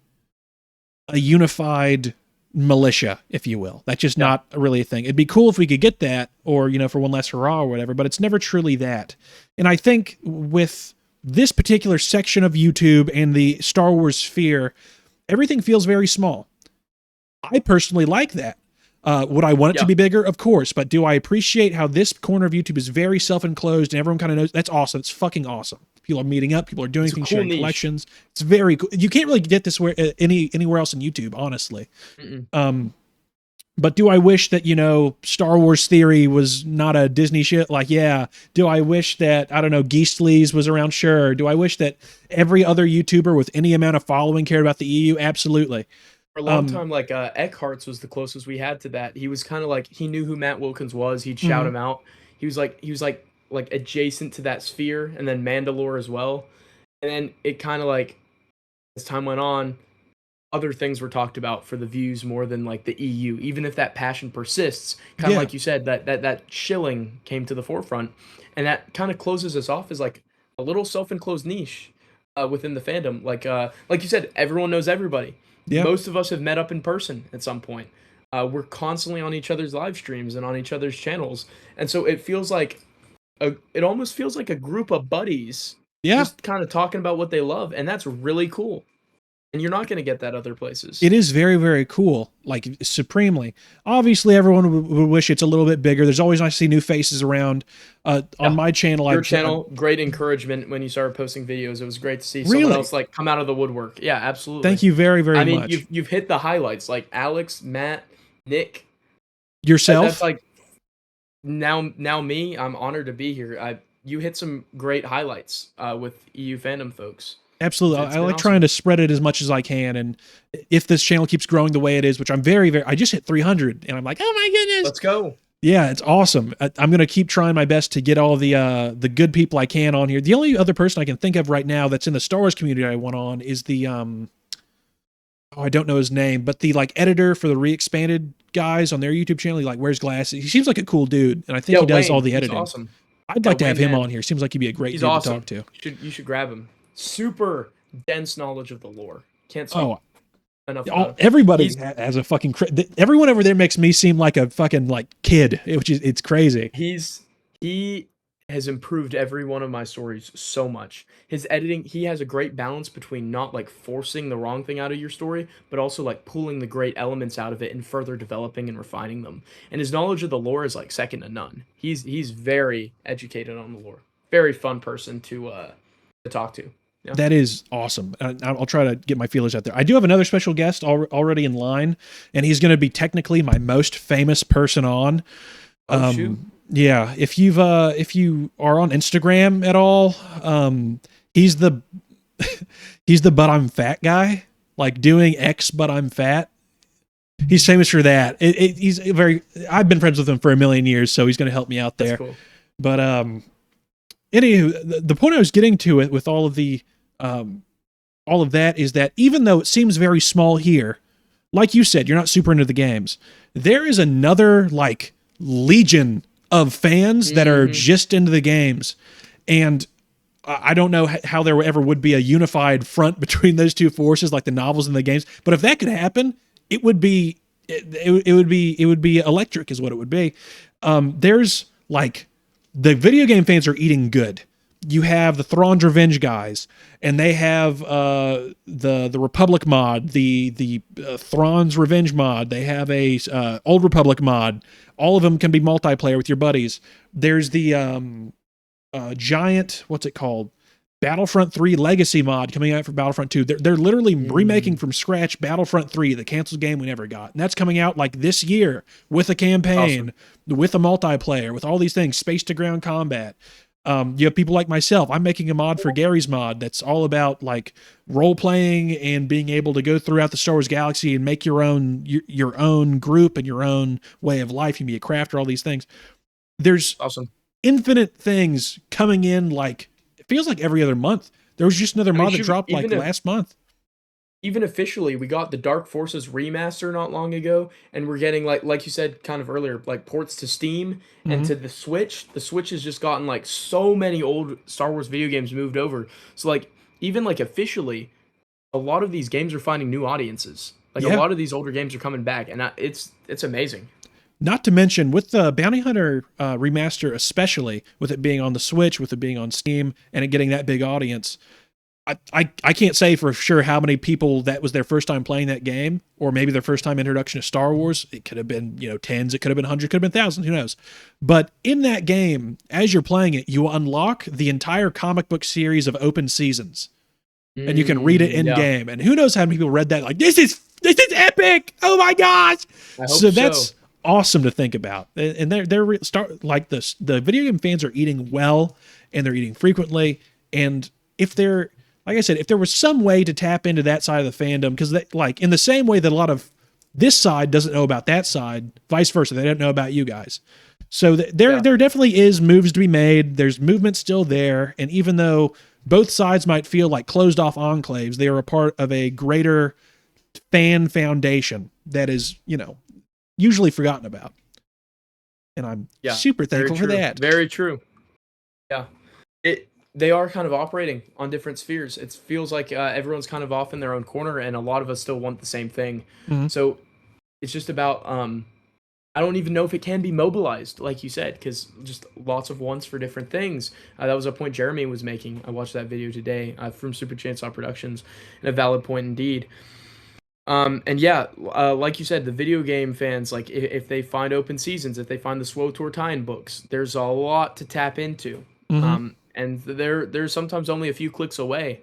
a unified militia, if you will. That's just yeah, not really a thing. It'd be cool if we could get that, or for one last hurrah or whatever, but it's never truly that. And I think with this particular section of YouTube and the Star Wars sphere, everything feels very small. I personally like that. Would I want it to yeah. be bigger? Of course. But do I appreciate how this corner of YouTube is very self-enclosed and everyone kind of knows? That's awesome. It's fucking awesome. People are meeting up. People are doing It's a things, cool sharing niche. collections. It's very cool. You can't really get this anywhere else on YouTube, honestly. Mm-mm. Um, but do I wish that, Star Wars Theory was not a Disney shit? Like, yeah. Do I wish that, I don't know, Geestleys was around? Sure. Do I wish that every other YouTuber with any amount of following cared about the EU? Absolutely. For a long Um, time, like Eckhart's was the closest we had to that. He was kind of like he knew who Matt Wilkins was. He'd shout mhm. him out. He was like adjacent to that sphere, and then Mandalore as well. And then it kind of like as time went on, other things were talked about for the views more than like the EU. Even if that passion persists, kind of Yeah. like you said, that shilling came to the forefront, and that kind of closes us off as like a little self-enclosed niche within the fandom. Like you said, everyone knows everybody. Yeah. Most of us have met up in person at some point. We're constantly on each other's live streams and on each other's channels, and so it feels like it almost feels like a group of buddies Yeah. just kind of talking about what they love, and that's really cool. And you're not going to get that other places. It is very, very cool, like supremely. Obviously, everyone would wish it's a little bit bigger. There's always nice to see new faces around. On Yeah. my channel, Your channel, great encouragement when you started posting videos. It was great to see someone really else like come out of the woodwork. Yeah, absolutely. thank you very, very I mean, much. you've hit the highlights like Alex, Matt, Nick. That's Yourself, like now me. I'm honored to be here. I You hit some great highlights with EU fandom folks. absolutely. It's I been like trying awesome. to spread it as much as I can, and if this channel keeps growing the way it is, which I'm very, very, I just hit 300, and I'm like, oh my goodness, Let's go. yeah, it's awesome. I'm gonna keep trying my best to get all the good people I can on here. The only other person I can think of right now that's in the Star Wars community I want on is the oh, I don't know his name, but the like editor for the re-expanded guys on their YouTube channel. He like wears glasses. He seems like a cool dude, and I think Yeah, he does all Wayne. the He's editing. awesome. I'd Yeah, like to have Wayne him Man. on here. Seems like he'd be a great He's dude to talk awesome. to. You should grab him. Super dense knowledge of the lore. Can't speak Oh, enough about him. everybody He's has a fucking. Everyone over there makes me seem like a fucking like kid, which is it's crazy. he has improved every one of my stories so much. His editing, he has a great balance between not like forcing the wrong thing out of your story, but also like pulling the great elements out of it and further developing and refining them. And his knowledge of the lore is like second to none. He's very educated on the lore. Very fun person to talk to. Yeah. That is awesome. I'll try to get my feelers out there. I do have another special guest already in line, and he's going to be technically my most famous person on. Oh shoot. Yeah, if you are on Instagram at all, he's the he's the but I'm fat guy, like doing X but I'm fat. He's famous for that. He's very. I've been friends with him for a million years, so he's going to help me out That's there. cool. But anywho, the point I was getting to it with all of that is that even though it seems very small here, like you said, you're not super into the games. There is another like legion of fans that are just into the games, and I don't know how there ever would be a unified front between those two forces, like the novels and the games. But if that could happen, it would be it would be electric, is what it would be. There's like the video game fans are eating good. You have the Thrawn's Revenge guys, and they have the Republic mod, the Thrawn's Revenge mod. They have a Old Republic mod. All of them can be multiplayer with your buddies. There's the giant, what's it called? Battlefront 3 Legacy mod coming out for Battlefront 2. They're literally remaking from scratch Battlefront 3, the canceled game we never got. And that's coming out like this year with a campaign, with a multiplayer, with all these things, space to ground combat. You have people like myself. I'm making a mod for Gary's mod that's all about like role playing and being able to go throughout the Star Wars galaxy and make your own group and your own way of life. You can be a crafter, all these things. There's Awesome. infinite things coming in, like it feels like every other month. There was just another mod that dropped like last month. Even officially, we got the Dark Forces remaster not long ago, and we're getting like you said kind of earlier, like ports to Steam and to the Switch. The Switch has just gotten like so many old Star Wars video games moved over. So like even like officially, a lot of these games are finding new audiences. Like a lot of these older games are coming back, and it's amazing. Not to mention with the Bounty Hunter remaster, especially with it being on the Switch, with it being on Steam, and it getting that big audience. I can't say for sure how many people that was their first time playing that game, or maybe their first time introduction to Star Wars. It could have been, tens, it could have been hundreds, could have been thousands, who knows. But in that game, as you're playing it, you unlock the entire comic book series of open seasons. And you can read it in game. And who knows how many people read that, like, this is epic! Oh my gosh! So that's awesome to think about. And they're like this. The video game fans are eating well, and they're eating frequently. And if they're, like I said, if there was some way to tap into that side of the fandom, because like in the same way that a lot of this side doesn't know about that side, vice versa, they don't know about you guys. So there definitely is moves to be made. There's movement still there, and even though both sides might feel like closed off enclaves, they are a part of a greater fan foundation that is, usually forgotten about. And I'm super thankful for that. Very true. Yeah. They are kind of operating on different spheres. It feels like everyone's kind of off in their own corner, and a lot of us still want the same thing. So it's just about, I don't even know if it can be mobilized, like you said, because just lots of wants for different things. That was a point Jeremy was making. I watched that video today from Super Chainsaw Productions, and a valid point indeed. And yeah, like you said, the video game fans, like if they find open seasons, if they find the SWTOR tie-in books, there's a lot to tap into. And they're sometimes only a few clicks away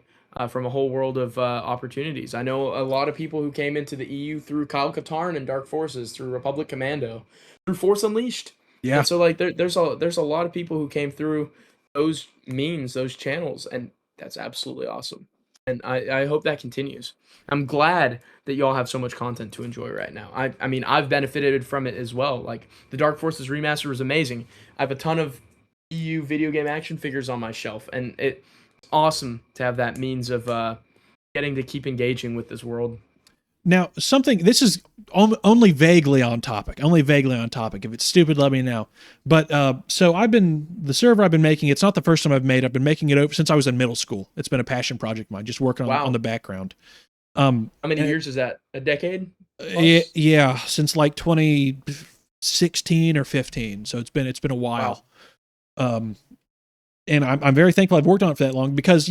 from a whole world of opportunities. I know a lot of people who came into the EU through Kyle Katarn and Dark Forces, through Republic Commando, through Force Unleashed. Yeah. And so like there's a lot of people who came through those means, those channels, and that's absolutely awesome. And I hope that continues. I'm glad that y'all have so much content to enjoy right now. I mean, I've benefited from it as well. Like the Dark Forces remaster was amazing. I have a ton of EU video game action figures on my shelf, and it's awesome to have that means of getting to keep engaging with this world. Now, this is only vaguely on topic. If it's stupid, let me know. But so the server I've been making, it's not the first time I've made. I've been making it over since I was in middle school. It's been a passion project of mine, just working on the background. How many years is that? A decade? Yeah, since like 2016 or 15. So it's been a while. Wow. And I'm very thankful I've worked on it for that long, because,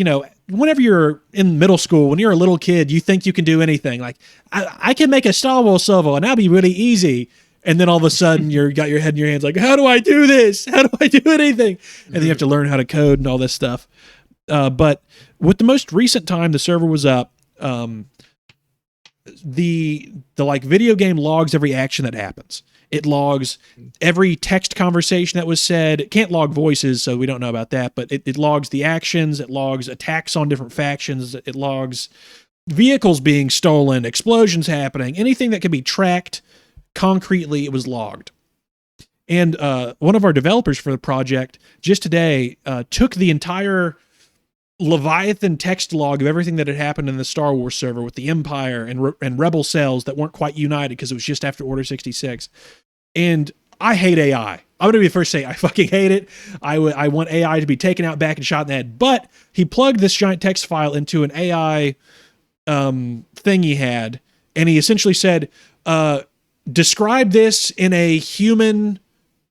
whenever you're in middle school, when you're a little kid, you think you can do anything. Like, I can make a Star Wars server and that'll be really easy. And then all of a sudden you got your head in your hands like, how do I do this? How do I do anything? And then you have to learn how to code and all this stuff. But with the most recent time the server was up, the like video game logs every action that happens. It logs every text conversation that was said. It can't log voices, so we don't know about that, but it logs the actions. It logs attacks on different factions. It logs vehicles being stolen, explosions happening, anything that can be tracked concretely. It was logged. And one of our developers for the project just today took the entire Leviathan text log of everything that had happened in the Star Wars server with the Empire and Rebel cells that weren't quite united because it was just after Order 66. And I hate AI. I'm going to be the first to say I fucking hate it. I want AI to be taken out, back, and shot in the head. But he plugged this giant text file into an AI thing he had, and he essentially said, describe this in a human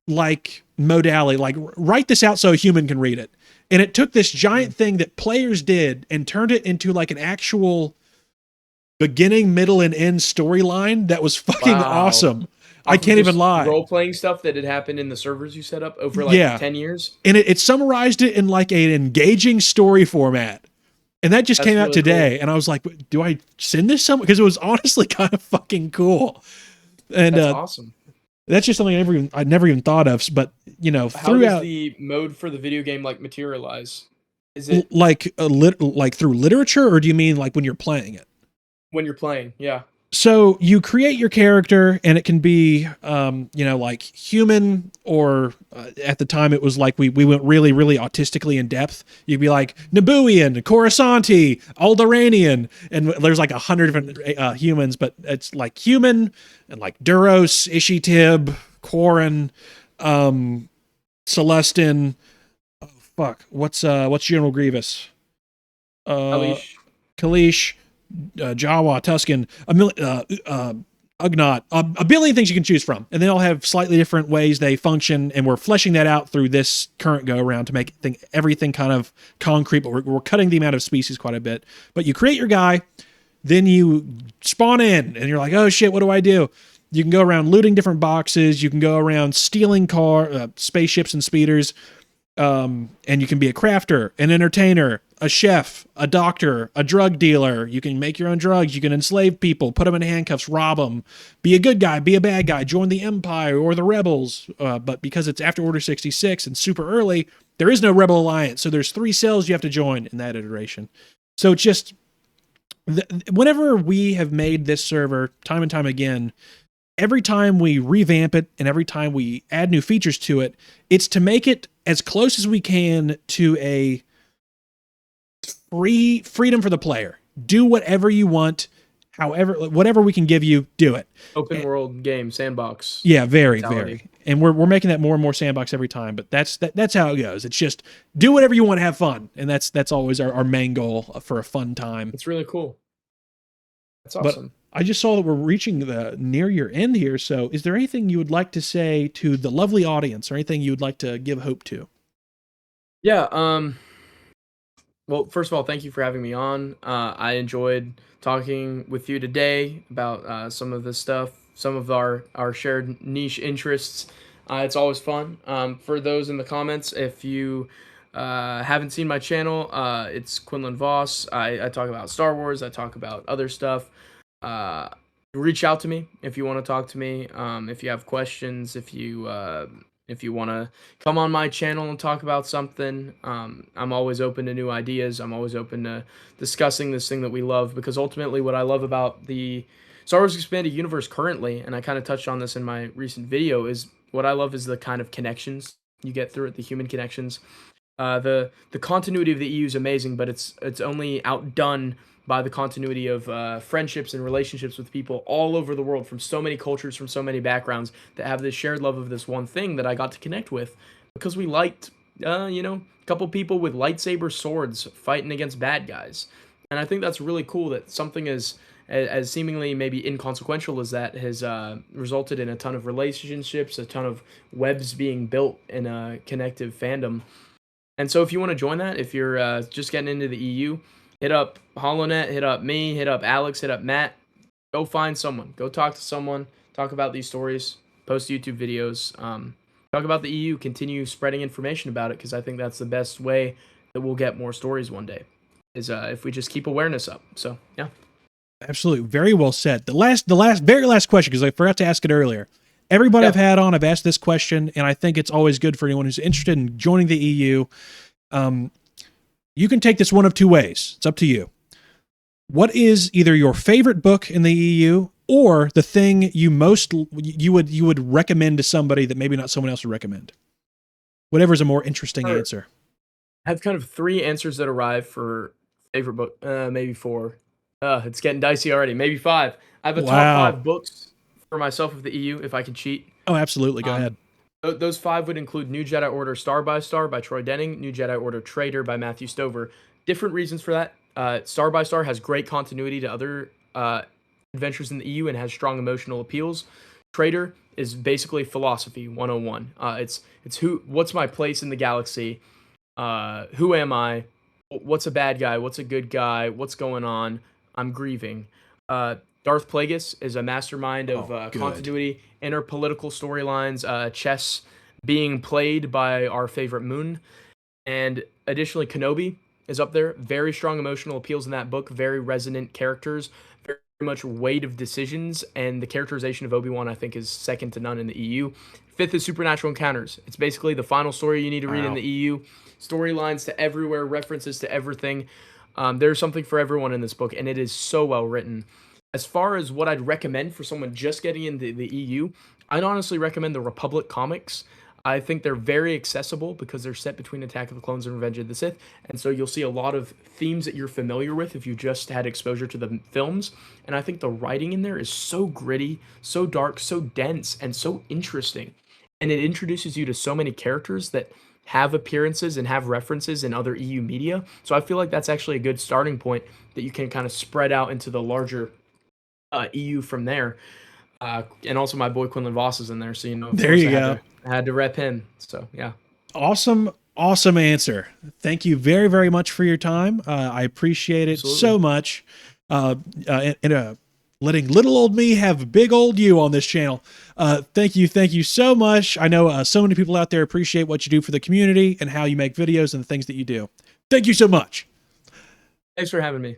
like modality, like write this out so a human can read it. And it took this giant thing that players did and turned it into like an actual beginning, middle, and end storyline that was fucking awesome. I can't even lie. Role-playing stuff that had happened in the servers you set up over like 10 years. And it summarized it in like an engaging story format. And that just came out today. Cool. And I was like, do I send this somewhere? Because it was honestly kind of fucking cool. And that's awesome. That's just something I'd never even thought of. But, you know, how does the mode for the video game like materialize? Is it like like through literature, or do you mean like when you're playing it? When you're playing, yeah. So you create your character, and it can be, you know, like human, or at the time it was like we went really, really autistically in depth. You'd be like Nabooian, Coruscanti, Alderaanian, and there's like 100 different humans, but it's like human and like Duros, Ishitib, Quarren, Celestin. Oh, fuck, what's General Grievous? Kalish. Jawa, Tuscan, Ugnaught, a billion things you can choose from, and they all have slightly different ways they function, and we're fleshing that out through this current go around to make everything kind of concrete, but we're cutting the amount of species quite a bit. But you create your guy, then you spawn in, and you're like, oh shit, what do I do? You can go around looting different boxes, you can go around stealing spaceships and speeders, and you can be a crafter, an entertainer, a chef, a doctor, a drug dealer. You can make your own drugs. You can enslave people, put them in handcuffs, rob them, be a good guy, be a bad guy, join the Empire or the Rebels. But because it's after Order 66 and super early, there is no Rebel Alliance. So there's 3 cells you have to join in that iteration. So it's just, whenever we have made this server time and time again, every time we revamp it and every time we add new features to it, it's to make it as close as we can to a freedom for the player. Do whatever you want, however, whatever we can give you, do it. Open world game, sandbox. Yeah, very. And we're making that more and more sandbox every time. But that's how it goes. It's just do whatever you want to have fun, and that's always our main goal for a fun time. It's really cool. That's awesome. But I just saw that we're reaching near your end here. So, is there anything you would like to say to the lovely audience, or anything you would like to give hope to? Yeah. Well, first of all, thank you for having me on. I enjoyed talking with you today about some of this stuff, some of our shared niche interests. It's always fun. For those in the comments, if you haven't seen my channel, it's Quinlan Voss. I talk about Star Wars. I talk about other stuff. Reach out to me if you want to talk to me. If you have questions, if you want to come on my channel and talk about something, I'm always open to new ideas. I'm always open to discussing this thing that we love, because ultimately what I love about the Star Wars Expanded Universe currently, and I kind of touched on this in my recent video, is what I love is the kind of connections you get through it, the human connections. The continuity of the EU is amazing, but it's only outdone by the continuity of friendships and relationships with people all over the world, from so many cultures, from so many backgrounds, that have this shared love of this one thing that I got to connect with because we liked, a couple people with lightsaber swords fighting against bad guys. And I think that's really cool that something as seemingly maybe inconsequential as that has resulted in a ton of relationships, a ton of webs being built in a connective fandom. And so if you want to join that, if you're just getting into the EU, hit up HoloNet, hit up me, hit up Alex, hit up Matt. Go find someone. Go talk to someone. Talk about these stories. Post YouTube videos. Talk about the EU. Continue spreading information about it, because I think that's the best way that we'll get more stories one day, is if we just keep awareness up. So, yeah. Absolutely. Very well said. Very last question, because I forgot to ask it earlier. Everybody Yeah. I've had on, I've asked this question, and I think it's always good for anyone who's interested in joining the EU. You can take this one of two ways. It's up to you. What is either your favorite book in the EU or the thing you would recommend to somebody that maybe not someone else would recommend? Whatever's a more interesting Sure. answer. I have kind of 3 answers that arrive for favorite book, maybe 4. It's getting dicey already, maybe 5. I have a top Wow. 5 books for myself of the EU, if I can cheat. Oh, absolutely. Go Um, ahead. those 5 would include New Jedi Order Star by Star by Troy Denning, New Jedi Order Traitor by Matthew Stover. Different reasons for that. Star by Star has great continuity to other adventures in the EU and has strong emotional appeals. Traitor is basically philosophy 101. What's my place in the galaxy? Who am I? What's a bad guy? What's a good guy? What's going on? I'm grieving. Uh, Darth Plagueis is a mastermind of Oh, good. continuity, inner political storylines, chess being played by our favorite Moon, and additionally, Kenobi is up there. Very strong emotional appeals in that book. Very resonant characters. Very much weight of decisions, and the characterization of Obi-Wan, I think, is second to none in the EU. Fifth is Supernatural Encounters. It's basically the final story you need to read in Wow. the EU. Storylines to everywhere, references to everything. There's something for everyone in this book, and it is so well written. As far as what I'd recommend for someone just getting into the EU, I'd honestly recommend the Republic comics. I think they're very accessible because they're set between Attack of the Clones and Revenge of the Sith, and so you'll see a lot of themes that you're familiar with if you just had exposure to the films. And I think the writing in there is so gritty, so dark, so dense, and so interesting. And it introduces you to so many characters that have appearances and have references in other EU media. So I feel like that's actually a good starting point that you can kind of spread out into the larger EU from there. And also my boy Quinlan Voss is in there, so of There course you go. I had to rep him. So yeah, Awesome. Awesome answer. Thank you very, very much for your time. I appreciate it absolutely. so much. Letting little old me have big old you on this channel. Thank you. Thank you so much. I know so many people out there appreciate what you do for the community and how you make videos and the things that you do. Thank you so much. Thanks for having me.